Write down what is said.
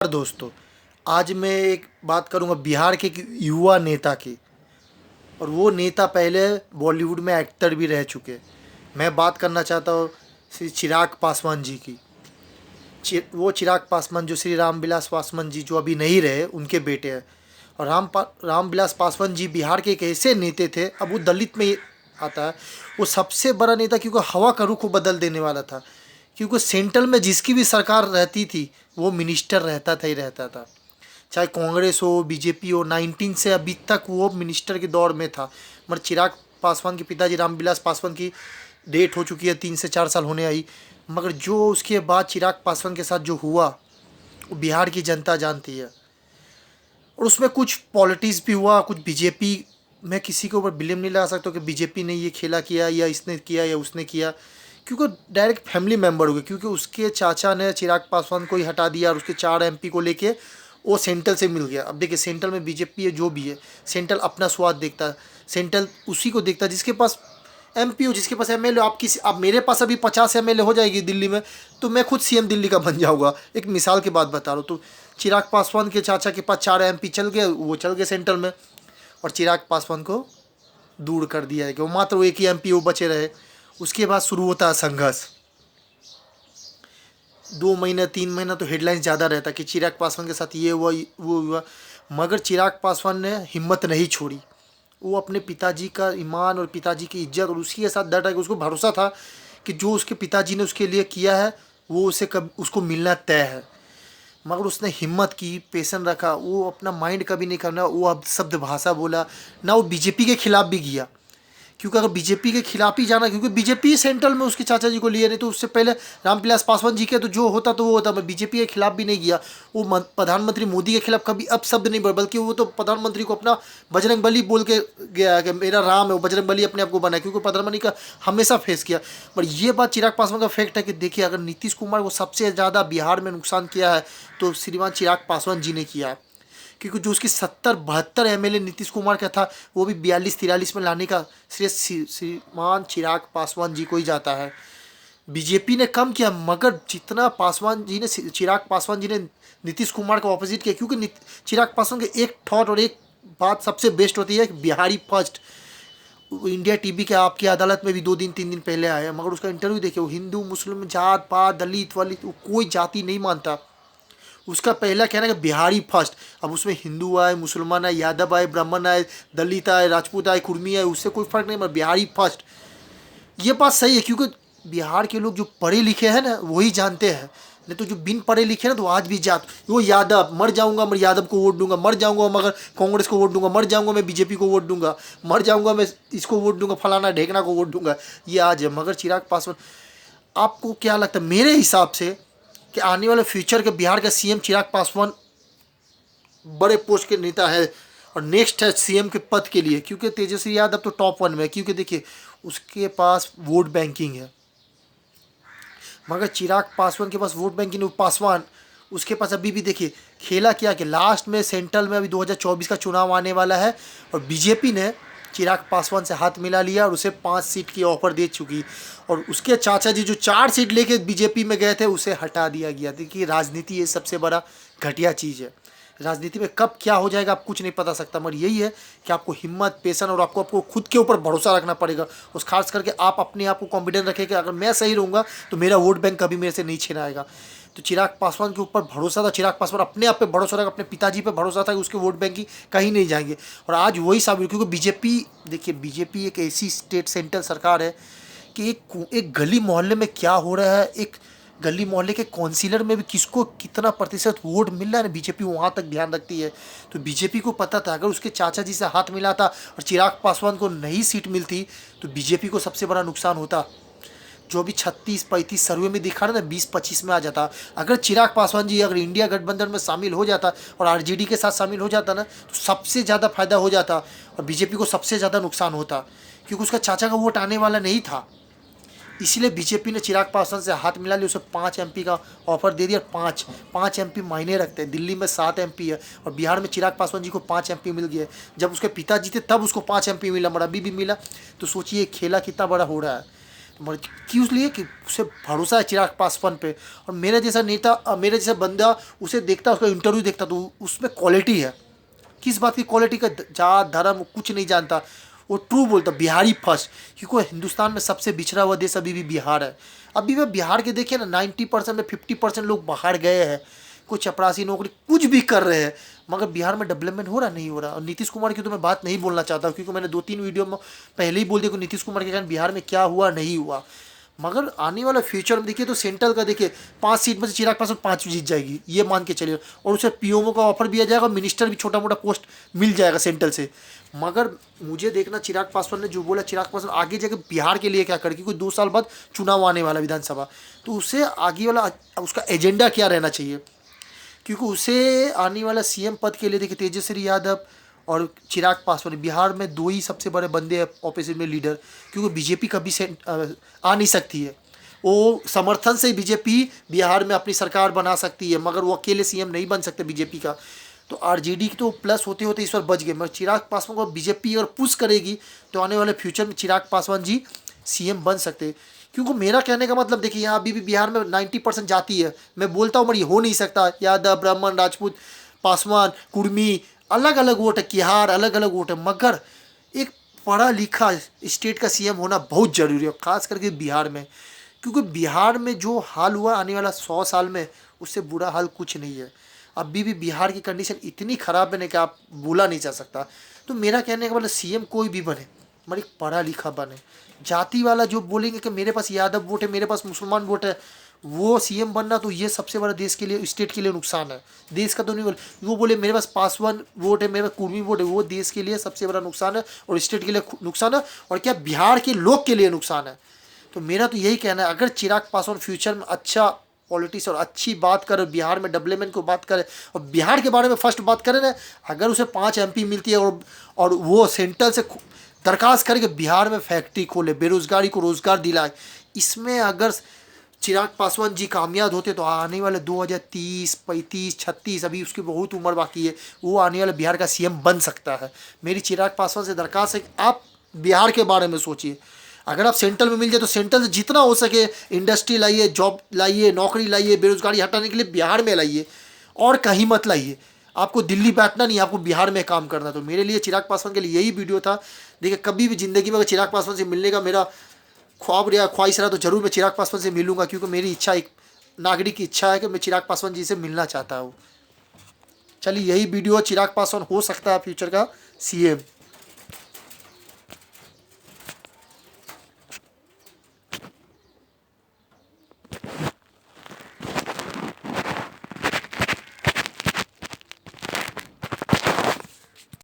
दोस्तों, आज मैं एक बात करूंगा बिहार के एक युवा नेता की। और वो नेता पहले बॉलीवुड में एक्टर भी रह चुके। मैं बात करना चाहता हूँ श्री चिराग पासवान जी की। वो चिराग पासवान जो श्री रामविलास पासवान जी जो अभी नहीं रहे, उनके बेटे हैं। और रामविलास पासवान जी बिहार के एक ऐसे नेता थे, अब वो दलित में आता है। वो सबसे बड़ा नेता, क्योंकि हवा का रुख को बदल देने वाला था। क्योंकि सेंट्रल में जिसकी भी सरकार रहती थी, वो मिनिस्टर रहता था ही रहता था। चाहे कांग्रेस हो, बीजेपी हो, 19 से अभी तक वो मिनिस्टर के दौर में था। मगर चिराग पासवान के पिताजी रामविलास पासवान की डेट हो चुकी है, 3 से 4 साल होने आई। मगर जो उसके बाद चिराग पासवान के साथ जो हुआ, वो बिहार की जनता जानती है। और उसमें कुछ पॉलिटिक्स भी हुआ, कुछ बीजेपी। मैं किसी के ऊपर ब्लेम नहीं लगा सकता कि बीजेपी ने ये खेला किया या इसने किया या उसने किया, क्योंकि डायरेक्ट फैमिली मेम्बर हो गए। क्योंकि उसके चाचा ने चिराग पासवान को ही हटा दिया और उसके 4 MP को लेके वो सेंट्रल से मिल गया। अब देखिए, सेंट्रल में बीजेपी है जो भी है, सेंट्रल अपना स्वाद देखता है। सेंट्रल उसी को देखता है जिसके पास MP हो, जिसके पास MLA। आप मेरे पास अभी 50 MLA हो जाएगी दिल्ली में, तो मैं खुद CM दिल्ली का बन जाऊँगा। एक मिसाल की बात बता रहा हूँ। तो चिराग पासवान के चाचा के पास 4 MP चल गए, वो चल गए सेंट्रल में। और चिराग पासवान को दूर कर दिया है कि वो मात्र एक ही MP वो बचे रहे। उसके बाद शुरू होता है संघर्ष। 2 महीना 3 महीना तो हेडलाइंस ज़्यादा रहता कि चिराग पासवान के साथ ये हुआ वो हुआ। मगर चिराग पासवान ने हिम्मत नहीं छोड़ी। वो अपने पिताजी का ईमान और पिताजी की इज्जत और उसी के साथ डट रहा कि उसको भरोसा था कि जो उसके पिताजी ने उसके लिए किया है, वो उसे कब उसको मिलना तय है। मगर उसने हिम्मत की, पेशेंस रखा, वो अपना माइंड कभी नहीं करना। वो अब शब्द भाषा बोला ना, वो बीजेपी के खिलाफ भी गया। क्योंकि अगर बीजेपी के खिलाफ ही जाना, क्योंकि बीजेपी सेंट्रल में उसके चाचा जी को लिए, नहीं तो उससे पहले रामविलास पासवान जी के तो जो होता तो वो होता। मैं बीजेपी के खिलाफ भी नहीं गया। वो प्रधानमंत्री मोदी के खिलाफ कभी अब शब्द नहीं बोला, बल्कि वो तो प्रधानमंत्री को अपना बजरंग बली बोल के गया कि मेरा राम है। वो बजरंग बली अपने आप को बनाया, क्योंकि प्रधानमंत्री का हमेशा फेस किया। पर ये बात चिराग पासवान का फैक्ट है कि देखिए, अगर नीतीश कुमार को सबसे ज़्यादा बिहार में नुकसान किया है, तो श्रीमान चिराग पासवान जी ने किया है। क्योंकि जो उसकी 70-72 MLA नीतीश कुमार का था, वो भी 42-43 में लाने का श्रेय श्रीमान चिराग पासवान जी को ही जाता है। बीजेपी ने कम किया, मगर जितना पासवान जी ने चिराग पासवान जी ने नीतीश कुमार का ऑपोजिट किया। क्योंकि चिराग पासवान के एक थॉट और एक बात सबसे बेस्ट होती है कि बिहारी फर्स्ट। इंडिया टीवी के आपकी अदालत में भी 2 दिन 3 दिन पहले आया, मगर उसका इंटरव्यू देखिए, वो हिंदू मुस्लिम जात पात दलित वलित वो कोई जाति नहीं मानता। उसका पहला कहना है कि बिहारी फर्स्ट। अब उसमें हिंदू आए, मुसलमान आए, यादव आए, ब्राह्मण आए, दलित आए, राजपूत आए, कुर्मी आए, उससे कोई फर्क नहीं, मगर बिहारी फर्स्ट। ये बात सही है, क्योंकि बिहार के लोग जो पढ़े लिखे हैं ना, वही जानते हैं। नहीं तो जो बिन पढ़े लिखे हैं ना, तो आज भी जात वो यादव, मर जाऊंगा मैं यादव को वोट दूंगा, मर जाऊंगा मगर कांग्रेस को वोट दूंगा, मर जाऊंगा मैं बीजेपी को वोट दूंगा, मर जाऊंगा मैं इसको वोट दूंगा, फलाना ढेकना को वोट दूंगा। ये आज है। मगर चिराग पासवान, आपको क्या लगता है? मेरे हिसाब से कि आने वाले फ्यूचर के बिहार का CM चिराग पासवान बड़े पोस्ट के नेता है और नेक्स्ट है CM के पद के लिए। क्योंकि तेजस्वी यादव तो टॉप 1 में है, क्योंकि देखिए उसके पास वोट बैंकिंग है। मगर चिराग पासवान के पास वोट बैंकिंग नहीं। पासवान उसके पास अभी भी देखिए खेला क्या कि लास्ट में सेंट्रल में अभी 2024 का चुनाव आने वाला है, और बीजेपी ने चिराग पासवान से हाथ मिला लिया और उसे 5 सीट की ऑफर दे चुकी। और उसके चाचा जी जो 4 सीट लेके बीजेपी में गए थे, उसे हटा दिया गया। देखिए, राजनीति ये सबसे बड़ा घटिया चीज़ है। राजनीति में कब क्या हो जाएगा आप कुछ नहीं पता सकता, मगर यही है कि आपको हिम्मत, पेशेंस और आपको खुद के ऊपर भरोसा रखना पड़ेगा। उस खास करके आप अपने आप को कॉन्फिडेंट रखें कि अगर मैं सही रहूँगा तो मेरा वोट बैंक कभी मेरे से नहीं छिनाएगा। तो चिराग पासवान के ऊपर भरोसा था। चिराग पासवान अपने आप पे भरोसा रखा, अपने पिताजी पे भरोसा था कि उसके वोट बैंक की कहीं नहीं जाएंगे। और आज वही साबित, क्योंकि बीजेपी, देखिए बीजेपी एक ऐसी स्टेट सेंट्रल सरकार है कि एक गली मोहल्ले में क्या हो रहा है, एक गली मोहल्ले के काउंसिलर में भी किसको कितना प्रतिशत वोट मिल रहा है ना, बीजेपी वहाँ तक ध्यान रखती है। तो बीजेपी को पता था अगर उसके चाचा जी से हाथ मिला था और चिराग पासवान को नई सीट मिलती, तो बीजेपी को सबसे बड़ा नुकसान होता। जो भी 36-35 सर्वे में दिखा रहा ना, 20-25 में आ जाता। अगर चिराग पासवान जी अगर इंडिया गठबंधन में शामिल हो जाता और RJD के साथ शामिल हो जाता ना, तो सबसे ज़्यादा फायदा हो जाता और बीजेपी को सबसे ज़्यादा नुकसान होता, क्योंकि उसका चाचा का वोट आने वाला नहीं था। इसीलिए बीजेपी ने चिराग पासवान से हाथ मिला लिया, उसे 5 MP का ऑफर दे दिया। 5 MP मायने रखते हैं। दिल्ली में 7 MP है और बिहार में चिराग पासवान जी को 5 MP मिल गया। जब उसके पिताजी थे तब उसको 5 MP मिला, मगर अभी भी मिला। तो सोचिए खेला कितना बड़ा हो रहा है। मगर क्यों इसलिए कि उसे भरोसा है चिराग पासवान पे, और मेरा जैसा नेता, मेरा जैसा बंदा उसे देखता, उसका इंटरव्यू देखता, तो उसमें क्वालिटी है। किस बात की क्वालिटी का, जात धर्म कुछ नहीं जानता, वो ट्रू बोलता, बिहारी फर्स्ट। क्योंकि हिंदुस्तान में सबसे बिछड़ा हुआ देश अभी भी बिहार है। अभी भी बिहार के देखिए ना, 90% में 50% लोग बाहर गए हैं, कोई चपरासी नौकरी कुछ भी कर रहे हैं, मगर बिहार में डेवलपमेंट हो रहा नहीं हो रहा। और नीतीश कुमार की तो मैं बात नहीं बोलना चाहता, क्योंकि मैंने 2-3 वीडियो में पहले ही बोल दिया कि नीतीश कुमार के कारण बिहार में क्या हुआ नहीं हुआ। मगर आने वाला फ्यूचर में देखिए तो सेंट्रल का देखिए 5 सीट में से चिराग पासवान 5 जीत जाएगी, ये मान के चलिए, और उसे पीओमओ का ऑफर भी आ जाएगा, मिनिस्टर भी छोटा मोटा पोस्ट मिल जाएगा सेंट्रल से। मगर मुझे देखना चिराग पासवान ने जो बोला, चिराग पासवान आगे जाकर बिहार के लिए क्या करे, क्योंकि 2 साल बाद चुनाव आने वाला विधानसभा, तो उसे आगे वाला उसका एजेंडा क्या रहना चाहिए। क्योंकि उसे आने वाला सीएम पद के लिए देखिए तेजस्वी यादव और चिराग पासवान, बिहार में 2 ही सबसे बड़े बंदे हैं ऑपोजिशन में लीडर, क्योंकि बीजेपी कभी से आ नहीं सकती है। वो समर्थन से बीजेपी बिहार में अपनी सरकार बना सकती है, मगर वो अकेले सीएम नहीं बन सकते बीजेपी का। तो आरजेडी की तो प्लस होते होते इस बार बच गए, मगर चिराग पासवान को बीजेपी अगर पुश करेगी तो आने वाले फ्यूचर में चिराग पासवान जी सीएम बन सकते। क्योंकि मेरा कहने का मतलब देखिए, यहाँ अभी भी बिहार में 90% जाति है, मैं बोलता हूँ मगर ये हो नहीं सकता। यादव, ब्राह्मण, राजपूत, पासवान, कुर्मी, अलग अलग वोट है, किहार अलग अलग वोट है, मगर एक पढ़ा लिखा स्टेट का सीएम होना बहुत ज़रूरी है, खास करके बिहार में। क्योंकि बिहार में जो हाल हुआ आने वाला 100 साल में, उससे बुरा हाल कुछ नहीं है। अभी भी बिहार की कंडीशन इतनी ख़राब है ना कि आप बोला नहीं जा सकता। तो मेरा कहने का मतलब सीएम कोई भी बने, मगर एक पढ़ा लिखा बने। जाति वाला जो बोलेंगे कि मेरे पास यादव वोट है, मेरे पास मुसलमान वोट है, वो सीएम बनना, तो ये सबसे बड़ा देश के लिए, स्टेट के लिए नुकसान है। देश का तो नहीं बोले, वो बोले मेरे पास पासवान वोट है, मेरे पास कुर्मी वोट है, वो देश के लिए सबसे बड़ा नुकसान है और स्टेट के लिए नुकसान है, और क्या बिहार के लोग के लिए नुकसान है। तो मेरा तो यही कहना है, अगर चिराग पासवान फ्यूचर में अच्छा पॉलिटिक्स और अच्छी बात करे, बिहार में डेवलपमेंट को बात करे, और बिहार के बारे में फर्स्ट बात करें ना, अगर उसे 5 एमपी मिलती है और वो सेंट्रल से दरखास्त करे कि बिहार में फैक्ट्री खोले, बेरोजगारी को रोजगार दिलाए, इसमें अगर चिराग पासवान जी कामयाब होते तो आने वाले 2030, 35, 36, अभी उसकी बहुत उम्र बाकी है, वो आने वाले बिहार का सीएम बन सकता है। मेरी चिराग पासवान से दरखास्त है कि आप बिहार के बारे में सोचिए। अगर आप सेंट्रल में मिल जाए तो सेंट्रल से जितना हो सके इंडस्ट्री लाइए, जॉब लाइए, नौकरी लाइए, बेरोजगारी हटाने के लिए बिहार में लाइए, और कहीं मत लाइए। आपको दिल्ली बैठना नहीं, आपको बिहार में काम करना। तो मेरे लिए चिराग पासवान के लिए यही वीडियो था। देखिए, कभी भी ज़िंदगी में अगर चिराग पासवान से मिलने का मेरा ख्वाब या ख्वाहिश रहा तो ज़रूर मैं चिराग पासवान से मिलूंगा, क्योंकि मेरी इच्छा, एक नागरिक की इच्छा है कि मैं चिराग पासवान जी से मिलना चाहता हूँ। चलिए, यही वीडियो, चिराग पासवान हो सकता है फ्यूचर का सीएम।